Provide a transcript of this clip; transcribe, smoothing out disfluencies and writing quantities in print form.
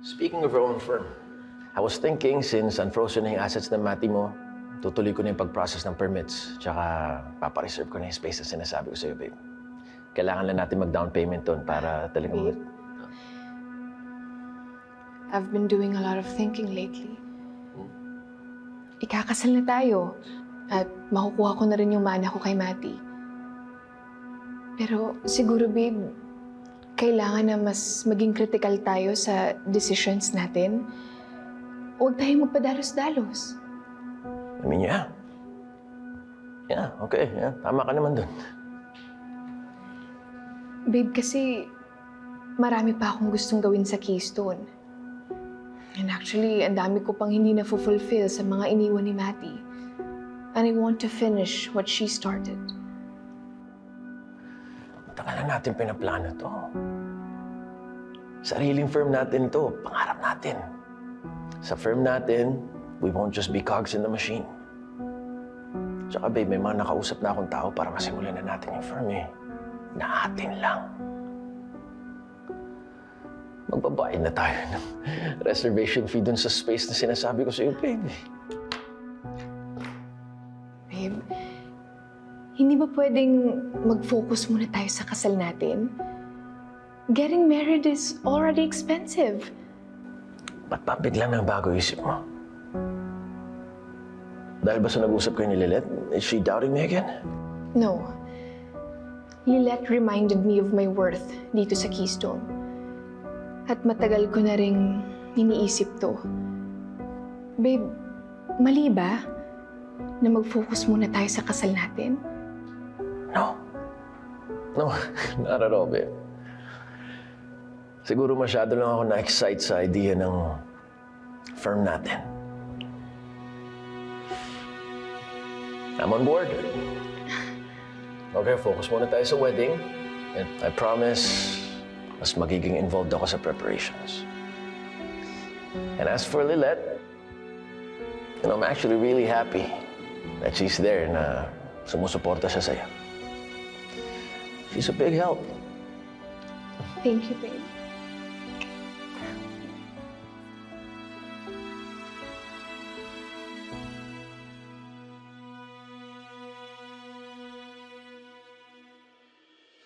Speaking of your own firm, I was thinking since unfrozen na yung assets ng mati mo, tutuloy ko na yung pag-process ng permits, tsaka papareserve ko na yung space na sinasabi ko sa'yo, babe. Kailangan lang natin mag-down payment doon para talagang... Babe, I've been doing a lot of thinking lately. Ikakasal na tayo at makukuha ko na rin yung mana ko kay Mati. Pero siguro, babe, kailangan na mas maging critical tayo sa decisions natin. Huwag tayong magpadalos-dalos. I mean, yeah. Yeah, okay. Yeah, tama ka naman doon. Babe, kasi marami pa akong gustong gawin sa Keystone. And actually, ang dami ko pang hindi na-fulfill sa mga iniwan ni Mati. And I want to finish what she started. Matagal na natin pinaplano to. Sariling firm natin to. Pangarap natin. Sa firm natin, we won't just be cogs in the machine. Tsaka babe, may mga nakausap na akong tao para masimulan na natin yung firm eh. Na atin lang. Magbabayad na tayo ng reservation fee dun sa space na sinasabi ko sa'yo, babe. Babe, hindi ba pwedeng mag-focus muna tayo sa kasal natin? Getting married is already expensive. Ba't pa biglang nang bago isip mo? Dahil ba sa nag-usap kayo ni Lilette, is she doubting me again? No. Lilette reminded me of my worth dito sa Keystone. At matagal ko na ring iniisip to. Babe, mali ba na mag-focus muna tayo sa kasal natin? No. No, not at all, babe. Siguro masyado lang ako na-excite sa idea ng firm natin. I'm on board. Okay, focus muna tayo sa wedding. And I promise, mas magiging involved ako sa preparations. And as for Lilette, I'm actually really happy that she's there na sumusuporta siya sa'yo. She's a big help. Thank you, babe.